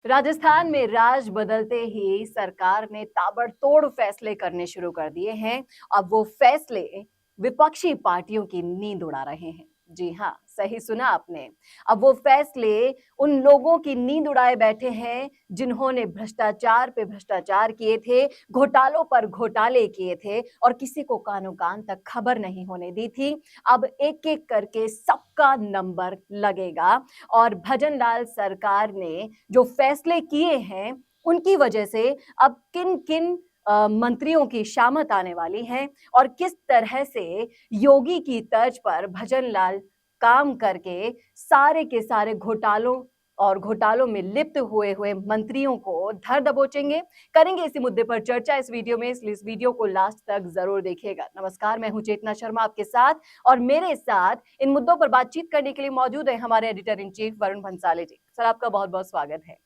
राजस्थान में राज बदलते ही सरकार ने ताबड़तोड़ फैसले करने शुरू कर दिए हैं। अब वो फैसले विपक्षी पार्टियों की नींद उड़ा रहे हैं। जी हाँ, सही सुना आपने। अब वो फैसले उन लोगों की नींद उड़ाए बैठे हैं जिन्होंने भ्रष्टाचार पे भ्रष्टाचार किए थे, घोटालों पर घोटाले किए थे और किसी को कानो कान तक खबर नहीं होने दी थी। अब एक एक करके सबका नंबर लगेगा और भजन लाल सरकार ने जो फैसले किए हैं उनकी वजह से अब किन किन मंत्रियों की शामत आने वाली है और किस तरह से योगी की तर्ज पर भजन लाल काम करके सारे के सारे घोटालों और घोटालों में लिप्त हुए हुए मंत्रियों को धर दबोचेंगे। करेंगे इसी मुद्दे पर चर्चा इस वीडियो में, इसलिए इस वीडियो को लास्ट तक जरूर देखिएगा। नमस्कार, मैं हूं चेतना शर्मा आपके साथ और मेरे साथ इन मुद्दों पर बातचीत करने के लिए मौजूद है हमारे editor in chief Varun Bhansali ji. Sir, आपका बहुत बहुत स्वागत है।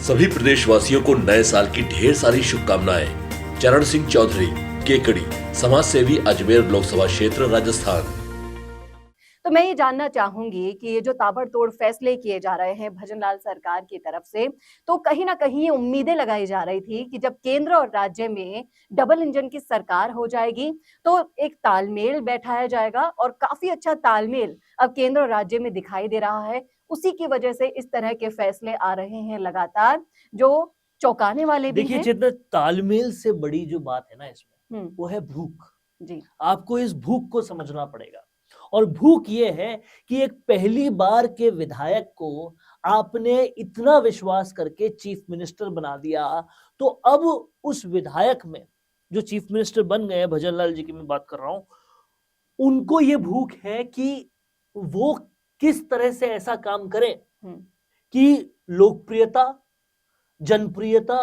सभी प्रदेशवासियों को नए साल की ढेर सारी शुभकामनाएं। चरण सिंह चौधरी, केकड़ी, समाज सेवी, अजमेर लोकसभा क्षेत्र, राजस्थान। तो मैं ये जानना चाहूंगी कि ये जो ताबड़तोड़ फैसले किए जा रहे हैं भजन लाल सरकार की तरफ से, तो कहीं ना कहीं ये उम्मीदें लगाई जा रही थी कि जब केंद्र और राज्य में डबल इंजन की सरकार हो जाएगी तो एक तालमेल बैठाया जाएगा और काफी अच्छा तालमेल अब केंद्र और राज्य में दिखाई दे रहा है। उसी की वजह से इस तरह के फैसले आ रहे हैं लगातार, जो चौंकाने वाले भी देखिए हैं। चेतना, तालमेल से बड़ी जो बात है ना इसमें, वो है भूख। जी। आपको इस भूख को समझना पड़ेगा। और भूख ये है कि एक पहली बार के विधायक को आपने इतना विश्वास करके चीफ मिनिस्टर बना दिया, तो अब उस विधायक में जो चीफ मिनिस्टर बन गए, भजन लाल जी की मैं बात कर रहा हूं, उनको ये भूख है कि वो किस तरह से ऐसा काम करें कि लोकप्रियता, जनप्रियता,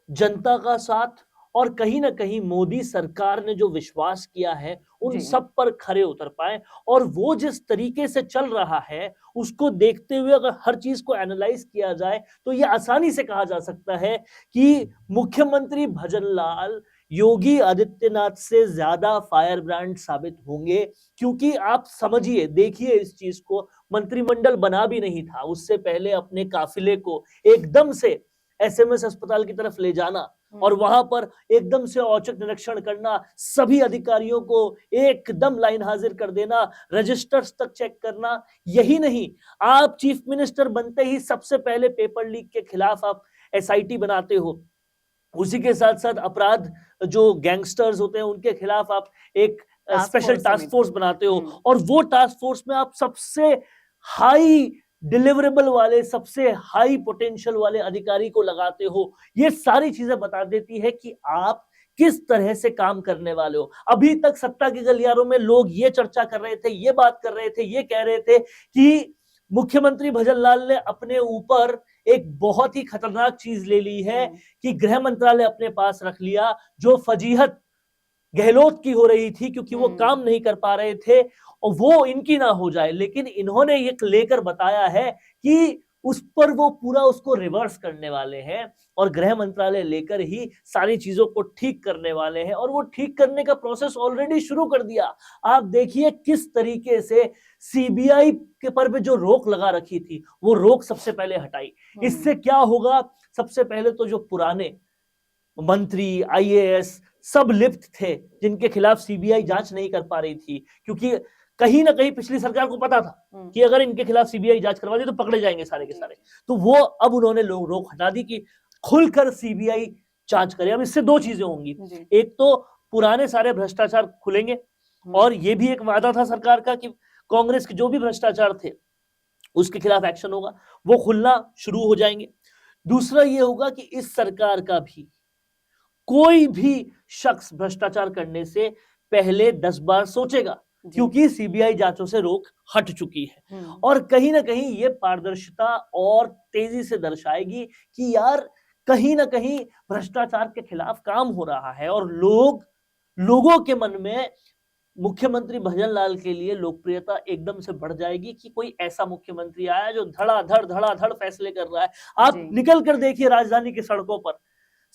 जनता का साथ और कहीं ना कहीं मोदी सरकार ने जो विश्वास किया है उन सब पर खरे उतर पाए। और वो जिस तरीके से चल रहा है उसको देखते हुए अगर हर चीज को एनालाइज किया जाए तो ये आसानी से कहा जा सकता है कि मुख्यमंत्री भजन लाल योगी आदित्यनाथ से ज्यादा फायर ब्रांड साबित होंगे। क्योंकि आप समझिए, देखिए इस चीज को, मंत्रिमंडल बना भी नहीं था, उससे पहले अपने काफिले को एकदम से एसएमएस अस्पताल की तरफ ले जाना और वहां पर एकदम से औचक निरीक्षण करना, सभी अधिकारियों को एकदम लाइन हाजिर कर देना, रजिस्टर्स तक चेक करना। यही नहीं, आप चीफ मिनिस्टर बनते ही सबसे पहले पेपर लीक के खिलाफ आप एसआईटी बनाते हो। उसी के साथ साथ अपराध जो गैंगस्टर्स होते हैं उनके खिलाफ आप एक स्पेशल टास्क फोर्स बनाते हो और वो टास्क फोर्स में आप सबसे हाई डिलीवरेबल वाले, सबसे हाई पोटेंशियल वाले अधिकारी को लगाते हो। ये सारी चीजें बता देती है कि आप किस तरह से काम करने वाले हो। अभी तक सत्ता के गलियारों में लोग ये चर्चा कर रहे थे, ये बात कर रहे थे, ये कह रहे थे कि मुख्यमंत्री भजन लाल ने अपने ऊपर एक बहुत ही खतरनाक चीज ले ली है कि गृह मंत्रालय अपने पास रख लिया। जो फजीहत गहलोत की हो रही थी क्योंकि वो काम नहीं कर पा रहे थे और वो इनकी ना हो जाए, लेकिन इन्होंने ये लेकर बताया है कि उस पर वो पूरा उसको रिवर्स करने वाले हैं और गृह मंत्रालय लेकर ही सारी चीजों को ठीक करने वाले हैं। और वो ठीक करने का प्रोसेस ऑलरेडी शुरू कर दिया। आप देखिए किस तरीके से सीबीआई के पर भी जो रोक लगा रखी थी वो रोक सबसे पहले हटाई। इससे क्या होगा, सबसे पहले तो जो पुराने मंत्री, आईएएस सब लिप्त थे जिनके खिलाफ सीबीआई जांच नहीं कर पा रही थी, क्योंकि कहीं ना कहीं पिछली सरकार को पता था कि अगर इनके खिलाफ सीबीआई जांच करवा दी तो पकड़े जाएंगे सारे के सारे। तो वो अब उन्होंने रोक हटा दी कि खुलकर सीबीआई जांच करे। अब इससे दो चीजें होंगी, एक तो पुराने सारे भ्रष्टाचार खुलेंगे और ये भी एक वादा था सरकार का कि कांग्रेस के जो भी भ्रष्टाचार थे उसके खिलाफ एक्शन होगा, वो खुलना शुरू हो जाएंगे। दूसरा ये होगा कि इस सरकार का भी कोई भी शख्स भ्रष्टाचार करने से पहले 10 बार सोचेगा, क्योंकि सीबीआई जांचों से रोक हट चुकी है। और कहीं ना कहीं ये पारदर्शिता और तेजी से दर्शाएगी कि यार कहीं ना कहीं भ्रष्टाचार के खिलाफ काम हो रहा है और लोगों के मन में मुख्यमंत्री भजन लाल के लिए लोकप्रियता एकदम से बढ़ जाएगी कि कोई ऐसा मुख्यमंत्री आया जो धड़ाधड़ फैसले कर रहा है। आप निकल कर देखिए राजधानी की सड़कों पर,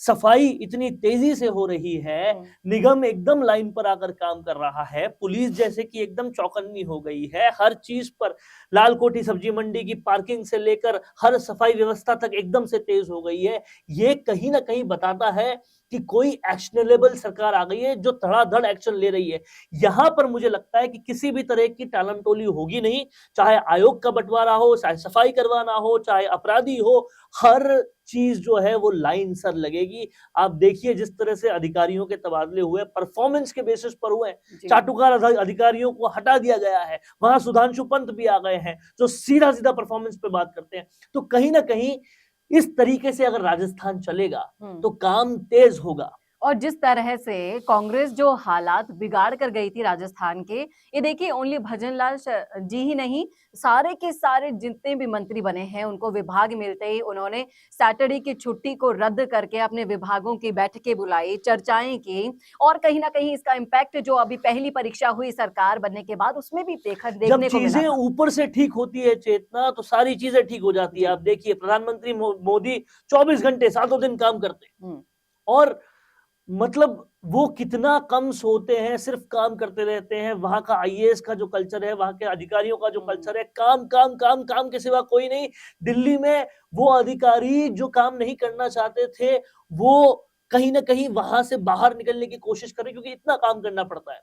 सफाई इतनी तेजी से हो रही है, निगम एकदम लाइन पर आकर काम कर रहा है, पुलिस जैसे कि एकदम चौकन्नी हो गई है, हर चीज पर लाल कोठी सब्जी मंडी की पार्किंग से लेकर हर सफाई व्यवस्था तक एकदम से तेज हो गई है। ये कहीं ना कहीं बताता है कि कोई एक्शनेबल सरकार आ गई है जो धड़ाधड़ एक्शन ले रही है। यहां पर मुझे लगता है कि किसी भी तरह की टालमटोली होगी नहीं, चाहे आयोग का बंटवारा हो, चाहे सफाई करवाना हो, चाहे अपराधी हो, हर चीज जो है वो लाइन सर लगेगी। आप देखिए जिस तरह से अधिकारियों के तबादले हुए, परफॉर्मेंस के बेसिस पर हुए, चाटुकार अधिकारियों को हटा दिया गया है, वहां सुधांशु पंत भी आ गए हैं जो सीधा सीधा परफॉर्मेंस पे बात करते हैं। तो कहीं ना कहीं इस तरीके से अगर राजस्थान चलेगा तो काम तेज होगा। और जिस तरह से कांग्रेस जो हालात बिगाड़ कर गई थी राजस्थान के, ये देखिए ओनली भजनलाल जी ही नहीं, सारे के सारे जितने भी मंत्री बने हैं उनको विभाग मिलते ही उन्होंने सैटरडे की छुट्टी को रद्द करके अपने विभागों की बैठकें बुलाई, चर्चाएं की, और कहीं ना कहीं इसका इम्पैक्ट जो अभी पहली परीक्षा हुई सरकार बनने के बाद उसमें भी देखने जब को मिला चीजें था। ऊपर से ठीक होती है चेतना, तो सारी चीजें ठीक हो जाती है। आप देखिए प्रधानमंत्री मोदी 24 घंटे 7 दिन काम करते हैं, और मतलब वो कितना कम सोते हैं, सिर्फ काम करते रहते हैं। वहां का आईएएस का जो कल्चर है, वहां के अधिकारियों का जो कल्चर है, काम काम काम काम के सिवा कोई नहीं। दिल्ली में वो अधिकारी जो काम नहीं करना चाहते थे, वो कहीं ना कहीं वहां से बाहर निकलने की कोशिश कर रहे, क्योंकि इतना काम करना पड़ता है।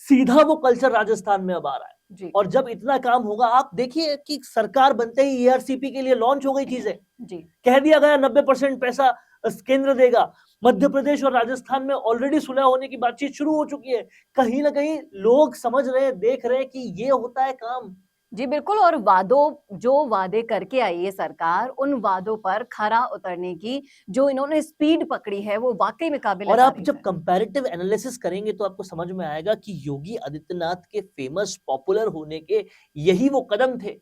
सीधा वो कल्चर राजस्थान में अब आ रहा है। और जब इतना काम होगा, आप देखिए कि सरकार बनते ही ईआरसीपी के लिए लॉन्च हो गई चीजें, कह दिया गया 90% पैसा केंद्र देगा। मध्य प्रदेश और राजस्थान में ऑलरेडी सुलह होने की बातचीत शुरू हो चुकी है। कहीं ना कहीं लोग समझ रहे हैं, देख रहे हैं कि ये होता है काम। जी बिल्कुल, और जो वादे करके आई है सरकार, उन वादों पर खरा उतरने की जो इन्होंने स्पीड पकड़ी है वो वाकई में काबिल और आप तारीफ जब है। कंपैरेटिव एनालिसिस करेंगे तो आपको समझ में आएगा कि योगी आदित्यनाथ के फेमस पॉपुलर होने के यही वो कदम थे,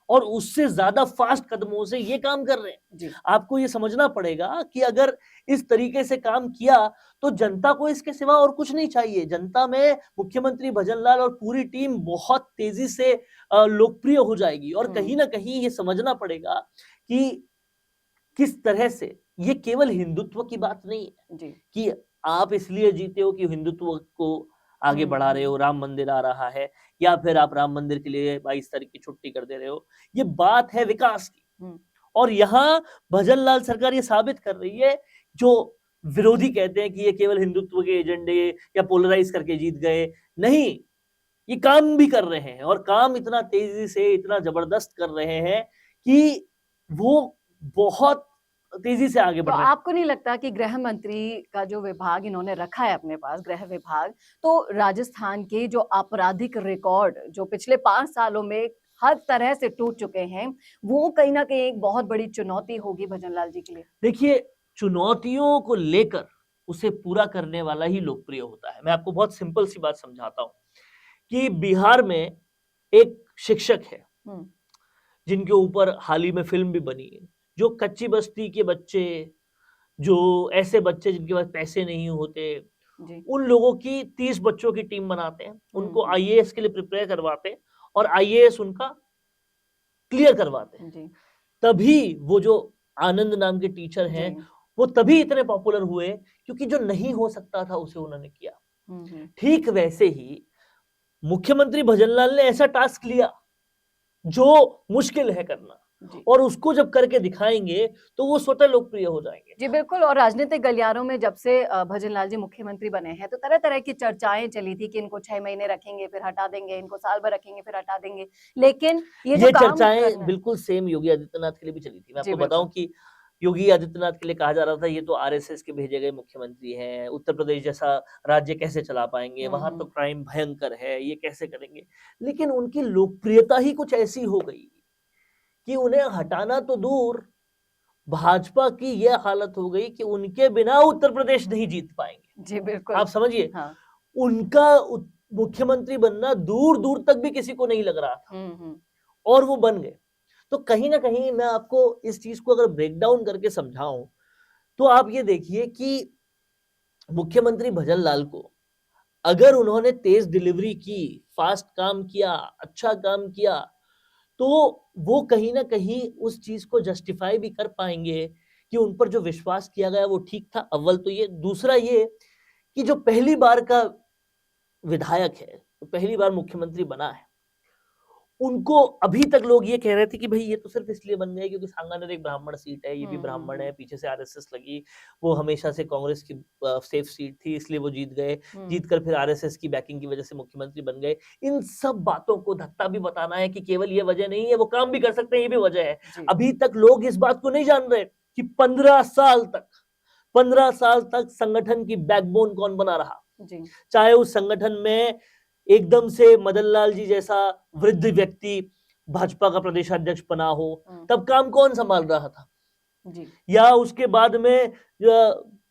और उससे ज्यादा फास्ट कदमों से ये काम कर रहे हैं। आपको ये समझना पड़ेगा कि अगर इस तरीके से काम किया तो जनता को इसके सिवा और कुछ नहीं चाहिए। जनता में मुख्यमंत्री भजनलाल और पूरी टीम बहुत तेजी से लोकप्रिय हो जाएगी। और कहीं ना कहीं ये समझना पड़ेगा कि किस तरह से ये केवल हिंदुत्व की बात नहीं है कि आप इसलिए जीते हो कि हिंदुत्व को आगे बढ़ा रहे हो, राम मंदिर आ रहा है, या फिर आप राम मंदिर के लिए 22 तारीख की छुट्टी कर दे रहे हो। ये बात है विकास की। और यहाँ भजनलाल सरकार ये साबित कर रही है, जो विरोधी कहते हैं कि ये केवल हिंदुत्व के एजेंडे या पोलराइज करके जीत गए, नहीं, ये काम भी कर रहे हैं, और काम इतना तेजी से, इतना जबरदस्त कर रहे हैं कि वो बहुत तेजी से आगे बढ़ तो रहे हैं। आपको नहीं लगता कि गृह मंत्री का जो विभाग इन्होंने रखा है अपने पास, गृह विभाग, तो राजस्थान के जो आपराधिक रिकॉर्ड जो पिछले 5 सालों में हर तरह से टूट चुके हैं, वो कहीं ना कहीं एक बहुत बड़ी चुनौती होगी भजनलाल जी के लिए? देखिए, चुनौतियों को लेकर उसे पूरा करने वाला ही लोकप्रिय होता है। मैं आपको बहुत सिंपल सी बात समझाता हूं कि बिहार में एक शिक्षक है जिनके ऊपर हाल ही में फिल्म भी बनी है, जो कच्ची बस्ती के बच्चे, जो ऐसे बच्चे जिनके पास पैसे नहीं होते, उन लोगों की 30 बच्चों की टीम बनाते हैं, उनको आईएएस के लिए प्रिपेयर करवाते हैं, और आईएएस उनका क्लियर करवाते हैं। तभी वो जो आनंद नाम के टीचर हैं, वो तभी इतने पॉपुलर हुए क्योंकि जो नहीं हो सकता था उसे उन्होंने किया। ठीक वैसे ही मुख्यमंत्री भजनलाल ने ऐसा टास्क लिया जो मुश्किल है करना, और उसको जब करके दिखाएंगे तो वो स्वतः लोकप्रिय हो जाएंगे। जी बिल्कुल, और राजनीतिक गलियारों में जब से भजनलाल जी मुख्यमंत्री बने हैं तो तरह तरह की चर्चाएं चली थी कि इनको 6 महीने रखेंगे फिर हटा देंगे, इनको साल भर रखेंगे फिर हटा देंगे, लेकिन ये चर्चाएं बिल्कुल सेम योगी आदित्यनाथ के लिए भी चली थी। मैं आपको बताऊं कि योगी आदित्यनाथ के लिए कहा जा रहा था ये तो आरएसएस के भेजे गए मुख्यमंत्री हैं, उत्तर प्रदेश जैसा राज्य कैसे चला पाएंगे, वहां तो क्राइम भयंकर है, ये कैसे करेंगे। लेकिन उनकी लोकप्रियता ही कुछ ऐसी हो गई कि उन्हें हटाना तो दूर, भाजपा की यह हालत हो गई कि उनके बिना उत्तर प्रदेश नहीं जीत पाएंगे। जी बिल्कुल, आप समझिए, उनका मुख्यमंत्री बनना दूर दूर तक भी किसी को नहीं लग रहा था, और वो बन गए। तो कहीं ना कहीं मैं आपको इस चीज को अगर ब्रेक डाउन करके समझाऊं तो आप ये देखिए कि मुख्यमंत्री भजनलाल को अगर उन्होंने तेज डिलीवरी की, फास्ट काम किया, अच्छा काम किया, तो वो कहीं ना कहीं उस चीज को जस्टिफाई भी कर पाएंगे कि उन पर जो विश्वास किया गया वो ठीक था, अव्वल तो ये। दूसरा ये कि जो पहली बार का विधायक है, तो पहली बार मुख्यमंत्री बना है, उनको अभी तक लोग ये कह रहे थे कि भाई ये तो सिर्फ इसलिए बन गए क्योंकि सांगानेर एक ब्राह्मण सीट है, ये भी ब्राह्मण है, पीछे से आरएसएस लगी, वो हमेशा से कांग्रेस की सेफ सीट थी, इसलिए वो जीत गए, जीत कर फिर आरएसएस की बैकिंग की वजह से मुख्यमंत्री बन गए। इन सब बातों को धत्ता भी बताना है कि केवल ये वजह नहीं है, वो काम भी कर सकते हैं, ये भी वजह है। जी। अभी तक लोग इस बात को नहीं जान रहे कि 15 साल तक संगठन की बैकबोन कौन बना रहा। जी। चाहे उस संगठन में एकदम से मदन लाल जी जैसा वृद्ध व्यक्ति भाजपा का प्रदेशाध्यक्ष बना हो, तब काम कौन संभाल रहा था। जी। या उसके बाद में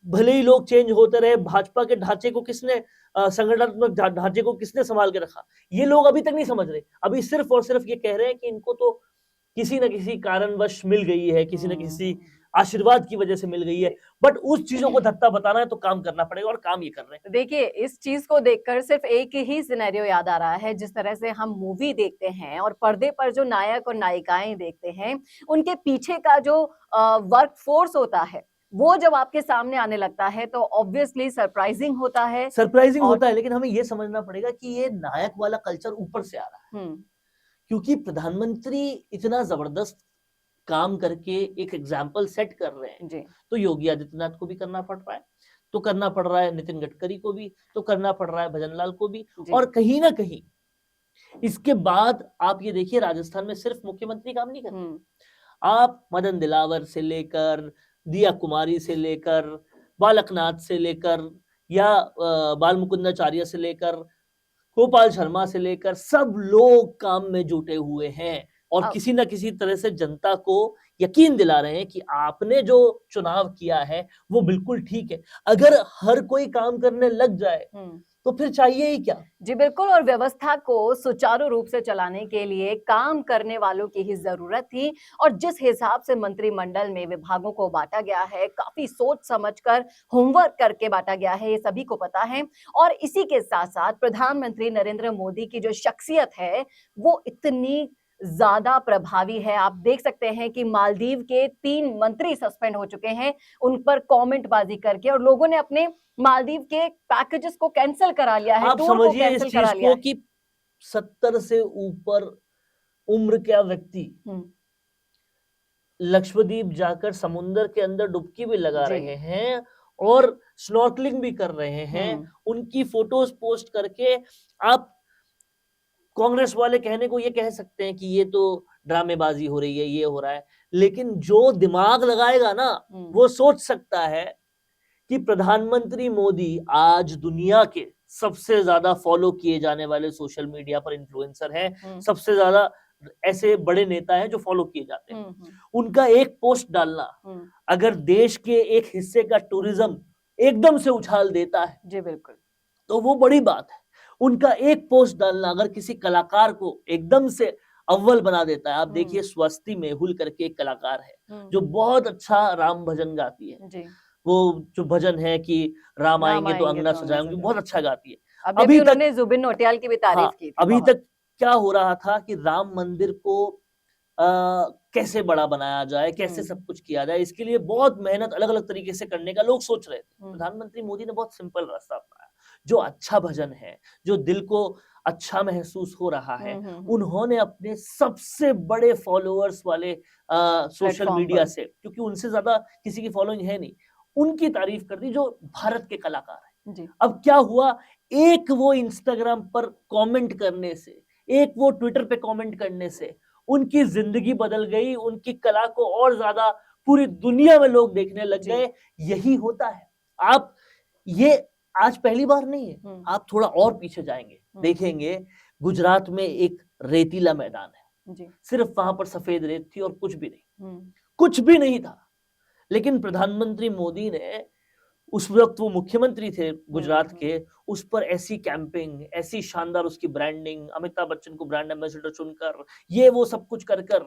भले ही लोग चेंज होते रहे, भाजपा के ढांचे को किसने, संगठनात्मक ढांचे को किसने संभाल के रखा, ये लोग अभी तक नहीं समझ रहे। अभी सिर्फ और सिर्फ ये कह रहे हैं कि इनको तो किसी न किसी कारणवश मिल गई है, किसी न किसी आशीर्वाद की वजह से मिल गई है, बट उस चीजों को धत्ता बताना है तो काम करना पड़ेगा, और काम ये कर रहे हैं। देखिए, इस चीज को देखकर सिर्फ एक ही सिनेरियो याद आ रहा है। जिस तरह से हम मूवी देखते हैं और पर्दे पर जो नायक और नायिकाएं देखते हैं, उनके पीछे का जो वर्क फोर्स होता है, वो जब आपके सामने आने लगता है तो ऑब्वियसली सरप्राइजिंग होता है। होता है, लेकिन हमें ये समझना पड़ेगा कि ये नायक वाला कल्चर ऊपर से आ रहा है, क्योंकि प्रधानमंत्री इतना जबरदस्त काम करके एक एग्जाम्पल सेट कर रहे हैं जी। तो योगी आदित्यनाथ को भी करना पड़ रहा है, तो करना पड़ रहा है नितिन गडकरी को भी, तो करना पड़ रहा है भजनलाल को भी। और कहीं ना कहीं इसके बाद आप ये देखिए, राजस्थान में सिर्फ मुख्यमंत्री काम नहीं कर रहे, आप मदन दिलावर से लेकर दिया कुमारी से लेकर बालकनाथ से लेकर या बाल मुकुंदाचार्य से लेकर गोपाल शर्मा से लेकर सब लोग काम में जुटे हुए हैं और किसी न किसी तरह से जनता को यकीन दिला रहे हैं कि आपने जो चुनाव किया है वो बिल्कुल ठीक है। अगर हर कोई काम करने लग जाए तो फिर चाहिए ही क्या। जी बिल्कुल, और व्यवस्था को सुचारू रूप से चलाने के लिए काम करने वालों की ही जरूरत थी। और जिस हिसाब से मंत्रिमंडल में विभागों को बांटा गया है, काफी सोच समझकर होमवर्क करके बांटा गया है, ये सभी को पता है। और इसी के साथ साथ प्रधानमंत्री नरेंद्र मोदी की जो शख्सियत है वो इतनी ज्यादा प्रभावी है। आप देख सकते हैं कि मालदीव के 3 मंत्री सस्पेंड हो चुके हैं उन पर कमेंट बाजी करके, और लोगों ने अपने मालदीव के पैकेजेस को कैंसिल करा लिया है। आप समझिए इस चीज को कि 70 से ऊपर उम्र का व्यक्ति लक्षद्वीप जाकर समुद्र के अंदर डुबकी भी लगा रहे हैं और स्नॉर्कलिंग भी कर रहे हैं, उनकी फोटोज पोस्ट करके। आप कांग्रेस वाले कहने को ये कह सकते हैं कि ये तो ड्रामेबाजी हो रही है, ये हो रहा है, लेकिन जो दिमाग लगाएगा ना वो सोच सकता है कि प्रधानमंत्री मोदी आज दुनिया के सबसे ज्यादा फॉलो किए जाने वाले सोशल मीडिया पर इन्फ्लुएंसर हैं, सबसे ज्यादा ऐसे बड़े नेता हैं जो फॉलो किए जाते हैं। उनका एक पोस्ट डालना अगर देश के एक हिस्से का टूरिज्म एकदम से उछाल देता है, जी बिल्कुल, तो वो बड़ी बात है। उनका एक पोस्ट डालना अगर किसी कलाकार को एकदम से अव्वल बना देता है। आप देखिए स्वस्ति मेहुल करके एक कलाकार है जो बहुत अच्छा राम भजन गाती है जी। वो जो भजन है कि राम आएंगे तो अंगना सजाएंगे, बहुत अच्छा गाती है। अभी उन्होंने जुबिन नौटियाल की भी तारीफ की थी। अभी तक क्या हो रहा था कि राम मंदिर को कैसे बड़ा बनाया जाए, कैसे सब कुछ किया जाए, इसके लिए बहुत मेहनत अलग अलग तरीके से करने का लोग सोच रहे थे। प्रधानमंत्री मोदी ने बहुत सिंपल रास्ता अपनाया, जो अच्छा भजन है, जो दिल को अच्छा महसूस हो रहा है, उन्होंने अपने सबसे बड़े फॉलोअर्स वाले सोशल मीडिया से, क्योंकि उनसे ज्यादा किसी की फॉलोइंग है नहीं, उनकी तारीफ कर दी जो भारत के कलाकार हैं। अब क्या हुआ, एक वो इंस्टाग्राम पर कमेंट करने से, एक वो ट्विटर पे कमेंट करने से उनकी जिंदगी बदल गई, उनकी कला को और ज्यादा पूरी दुनिया में लोग देखने लग गए। यही होता है। आप ये आज पहली बार नहीं है, आप थोड़ा और पीछे जाएंगे, देखेंगे गुजरात में एक रेतीला मैदान है, सिर्फ वहां पर सफेद रेत थी और कुछ भी नहीं, कुछ भी नहीं था। लेकिन प्रधानमंत्री मोदी ने, उस वक्त वो मुख्यमंत्री थे गुजरात के, उस पर ऐसी कैंपिंग, ऐसी शानदार उसकी ब्रांडिंग, अमिताभ बच्चन को ब्रांड एम्बेसडर चुनकर, ये वो सब कुछ कर कर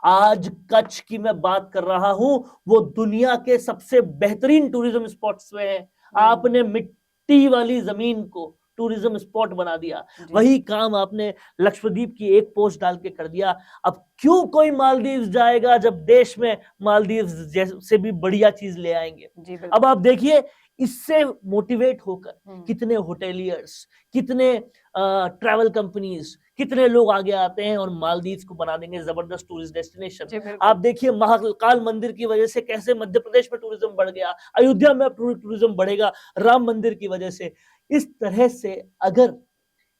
आज कच्छ की मैं बात कर रहा हूं, वो दुनिया के सबसे बेहतरीन टूरिज्म स्पॉट्स में है। आपने मिट्टी वाली जमीन को टूरिज्म स्पॉट बना दिया, जी। वही काम आपने लक्षद्वीप की एक पोस्ट डाल के कर दिया। अब क्यों कोई मालदीव जाएगा जब देश में मालदीव जैसे भी बढ़िया चीज ले आएंगे। जी अब बिल्कुल। आप देखिए इससे मोटिवेट होकर हम्म। कितने होटेलियर्स, कितने ट्रैवल कंपनीज, कितने लोग आगे आते हैं और मालदीव को बना देंगे जबरदस्त टूरिस्ट डेस्टिनेशन। जी आप बिल्कुल। देखिए महाकाल मंदिर की वजह से कैसे मध्य प्रदेश में टूरिज्म बढ़ गया, अयोध्या में अब टूरिज्म बढ़ेगा राम मंदिर की वजह से। इस तरह से अगर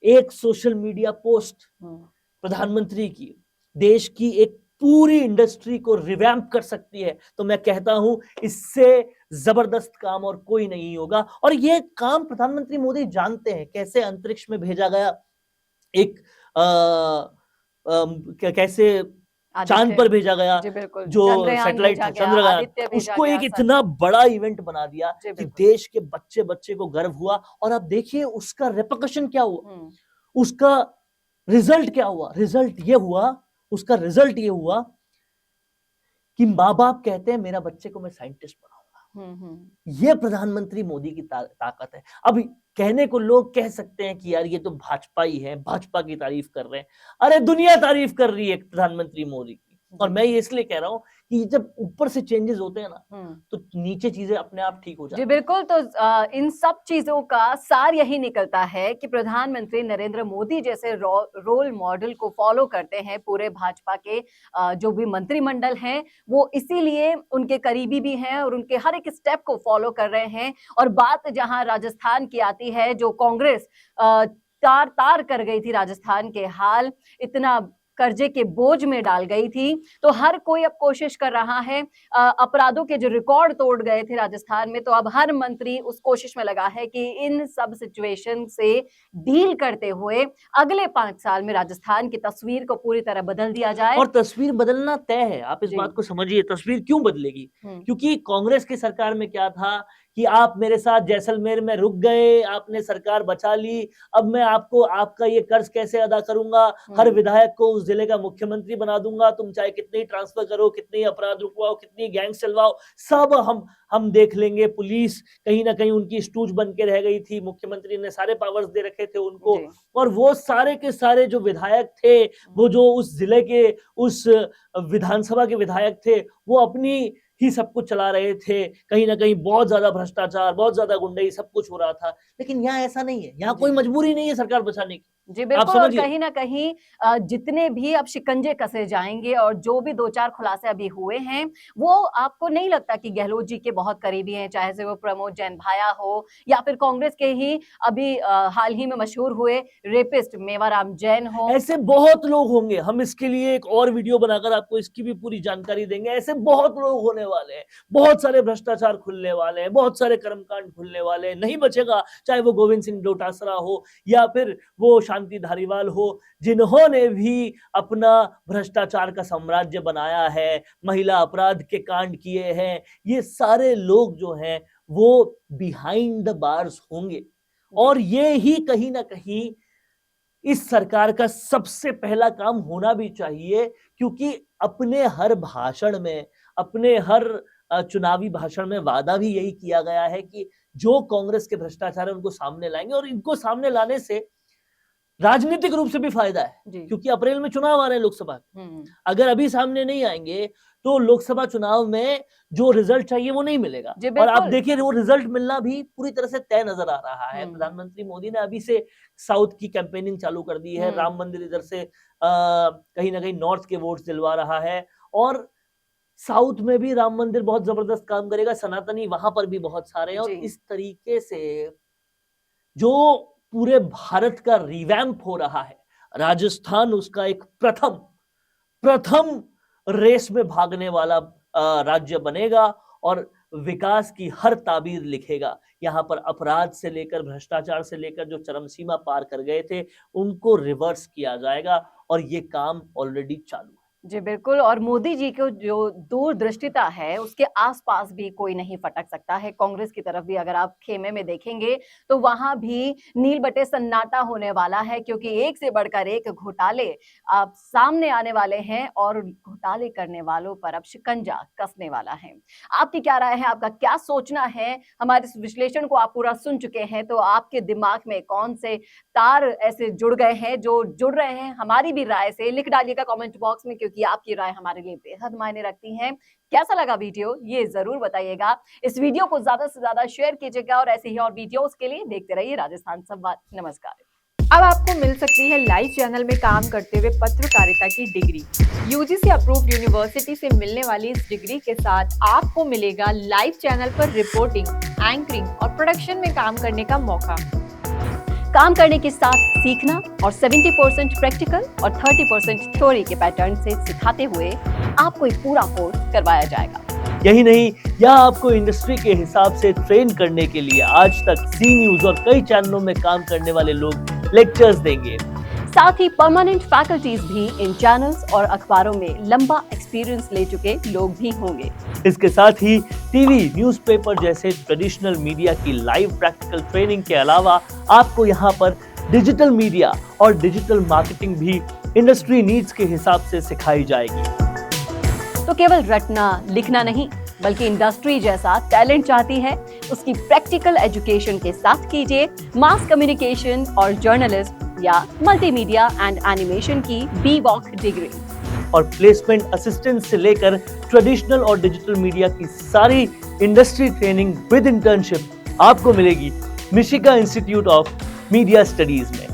एक सोशल मीडिया पोस्ट हम्म। प्रधानमंत्री की देश की एक पूरी इंडस्ट्री को रिवैम्प कर सकती है, तो मैं कहता हूं इससे जबरदस्त काम और कोई नहीं होगा। और ये काम प्रधानमंत्री मोदी जानते हैं, कैसे अंतरिक्ष में भेजा गया एक कैसे चांद आदित्य। पर भेजा गया जी बिल्कुल। जो चंद्रयान सैटेलाइट भेजा था गया, चंद्रयान, आदित्य भेजा उसको गया, एक सन। इतना बड़ा इवेंट बना दिया जी कि बिल्कुल। देश के बच्चे बच्चे को गर्व हुआ। और अब देखिए उसका रेपकशन क्या हुआ, हम्म। उसका रिजल्ट क्या हुआ। उसका रिजल्ट ये हुआ कि माँ बाप कहते हैं मेरा बच्चे को मैं साइंटिस्ट बनाऊंगा। ये प्रधानमंत्री मोदी की ताकत है। अब कहने को लोग कह सकते हैं कि यार ये तो भाजपा ही है, भाजपा की तारीफ कर रहे हैं। अरे दुनिया तारीफ कर रही है प्रधानमंत्री मोदी की। और जी। मैं ये इसलिए कह रहा हूं कि जब ऊपर से चेंजेस होते हैं ना, हम्म। तो नीचे चीजें अपने आप ठीक हो जी जाती हैं। बिल्कुल। तो इन सब चीजों का सार यही निकलता है कि प्रधानमंत्री नरेंद्र मोदी जैसे रोल मॉडल को फॉलो करते हैं पूरे भाजपा के जो भी मंत्रिमंडल हैं, वो इसीलिए उनके करीबी भी हैं और उनके हर एक स्टेप को फॉलो कर रहे हैं। और बात जहां राजस्थान की आती है, जो कांग्रेस तार तार कर गई थी राजस्थान के हाल, इतना कर्जे के बोझ में डाल गई थी, तो हर कोई अब कोशिश कर रहा है। अपराधों के जो रिकॉर्ड तोड़ गए थे राजस्थान में, तो अब हर मंत्री उस कोशिश में लगा है कि इन सब सिचुएशन से डील करते हुए अगले 5 साल में राजस्थान की तस्वीर को पूरी तरह बदल दिया जाए। और तस्वीर बदलना तय है। आप इस जी। बात को समझिए, तस्वीर क्यों बदलेगी? हम्म। क्योंकि कांग्रेस की सरकार में क्या था कि आप मेरे साथ जैसलमेर में रुक गए, आपने सरकार बचा ली, अब मैं आपको आपका ये कर्ज कैसे अदा करूंगा, हर विधायक को उस जिले का मुख्यमंत्री बना दूंगा, तुम चाहे कितने ही ट्रांसफर करो, कितने ही अपराध रुकवाओ, कितनी गैंग्स चलवाओ, सब हम देख लेंगे। पुलिस कहीं ना कहीं उनकी स्टूज बन के रह गई थी, मुख्यमंत्री ने सारे पावर्स दे रखे थे उनको। जी। और वो सारे के सारे जो विधायक थे, वो जो उस जिले के उस विधानसभा के विधायक थे, वो अपनी ही सब कुछ चला रहे थे। कहीं ना कहीं बहुत ज्यादा भ्रष्टाचार, बहुत ज्यादा गुंडाई, सब कुछ हो रहा था। लेकिन यहाँ ऐसा नहीं है, यहाँ कोई जी। मजबूरी नहीं है सरकार बचाने की। जी आप बिल्कुल। और समझिए, कहीं ना कहीं जितने भी अब शिकंजे कसे जाएंगे और जो भी 2-4 खुलासे अभी हुए हैं, वो आपको नहीं लगता कि गहलोत जी के बहुत करीबी हैं, चाहे से वो प्रमोद जैन भाया हो या फिर कांग्रेस के ही अभी हाल ही में मशहूर हुए रेपिस्ट मेवाराम जैन हो। ऐसे बहुत लोग होंगे। हम इसके लिए एक और वीडियो बनाकर आपको इसकी भी पूरी जानकारी देंगे। ऐसे बहुत लोग होने वाले हैं, बहुत सारे भ्रष्टाचार खुलने वाले हैं, बहुत सारे कर्मकांड खुलने वाले हैं। नहीं बचेगा, चाहे वो गोविंद सिंह डोटासरा हो या फिर वो शांति धारीवाल हो, जिन्होंने भी अपना भ्रष्टाचार का साम्राज्य बनाया है, महिला अपराध के कांड किए हैं, ये सारे लोग जो हैं वो बिहाइंड द बार्स होंगे। और ये ही कहीं ना कहीं इस सरकार का सबसे पहला काम होना भी चाहिए, क्योंकि अपने हर भाषण में, अपने हर चुनावी भाषण में वादा भी यही किया गया है कि जो कांग्रेस के भ्रष्टाचार है उनको सामने लाएंगे। और इनको सामने लाने से राजनीतिक रूप से भी फायदा है, क्योंकि अप्रैल में चुनाव आ रहे हैं लोकसभा के। अगर अभी सामने नहीं आएंगे तो लोकसभा चुनाव में जो रिजल्ट चाहिए वो नहीं मिलेगा। और आप देखिए वो रिजल्ट मिलना भी पूरी तरह से तय नजर आ रहा है। प्रधानमंत्री मोदी ने अभी से साउथ की कैंपेनिंग चालू कर दी है। राम मंदिर इधर से कहीं ना कहीं नॉर्थ के वोट्स दिलवा रहा है, और साउथ में भी राम मंदिर बहुत जबरदस्त काम करेगा। सनातनी वहां पर भी बहुत सारे हैं। और इस तरीके से जो पूरे भारत का रिवैम्प हो रहा है, राजस्थान उसका एक प्रथम रेस में भागने वाला राज्य बनेगा और विकास की हर ताबीर लिखेगा। यहाँ पर अपराध से लेकर, भ्रष्टाचार से लेकर जो चरम सीमा पार कर गए थे, उनको रिवर्स किया जाएगा। और ये काम ऑलरेडी चालू है। जी बिल्कुल, और मोदी जी को जो दूरदृष्टिता है उसके आसपास भी कोई नहीं फटक सकता है। कांग्रेस की तरफ भी अगर आप खेमे में देखेंगे तो वहां भी नील बटे सन्नाटा होने वाला है, क्योंकि एक से बढ़कर एक घोटाले अब सामने आने वाले हैं और घोटाले करने वालों पर अब शिकंजा कसने वाला है। आपकी क्या राय है, आपका क्या सोचना है? हमारे इस विश्लेषण को आप पूरा सुन चुके हैं, तो आपके दिमाग में कौन से तार ऐसे जुड़ गए हैं जो जुड़ रहे हैं? हमारी भी राय से लिख डालिएगा कमेंट बॉक्स में, क्योंकि आपकी राय हमारे लिए बेहद मायने रखती है। कैसा लगा वीडियो ये जरूर बताइएगा। इस वीडियो को ज्यादा से ज्यादा शेयर कीजिएगा और ऐसे ही और वीडियोस के लिए देखते रहिए राजस्थान संवाद। नमस्कार। अब आपको मिल सकती है लाइव चैनल में काम करते हुए पत्रकारिता की डिग्री। यूजीसी अप्रूव्ड यूनिवर्सिटी से मिलने वाली इस डिग्री के साथ आपको मिलेगा लाइव चैनल पर रिपोर्टिंग, एंकरिंग और प्रोडक्शन में काम करने का मौका। काम करने के साथ सीखना और 70% प्रैक्टिकल और 30% थ्योरी के पैटर्न से सिखाते हुए आपको एक पूरा कोर्स करवाया जाएगा। यही नहीं, यहाँ आपको इंडस्ट्री के हिसाब से ट्रेन करने के लिए आज तक सी न्यूज और कई चैनलों में काम करने वाले लोग लेक्चर्स देंगे। साथ ही परमानेंट फैकल्टीज भी इन चैनल्स और अखबारों में लंबा एक्सपीरियंस ले चुके लोग भी होंगे। इसके साथ ही टीवी, न्यूज़पेपर जैसे ट्रेडिशनल मीडिया की लाइव प्रैक्टिकल ट्रेनिंग के अलावा आपको यहाँ पर डिजिटल मीडिया और डिजिटल मार्केटिंग भी इंडस्ट्री नीड्स के हिसाब से सिखाई जाएगी। तो केवल रटना लिखना नहीं, बल्कि इंडस्ट्री जैसा टैलेंट चाहती है, उसकी प्रैक्टिकल एजुकेशन के साथ कीजिए मास कम्युनिकेशन और जर्नलिज्म या मल्टीमीडिया एंड एनिमेशन की BVOC डिग्री। और प्लेसमेंट असिस्टेंट से लेकर ट्रेडिशनल और डिजिटल मीडिया की सारी इंडस्ट्री ट्रेनिंग विद इंटर्नशिप आपको मिलेगी मिशिगा इंस्टीट्यूट ऑफ मीडिया स्टडीज में।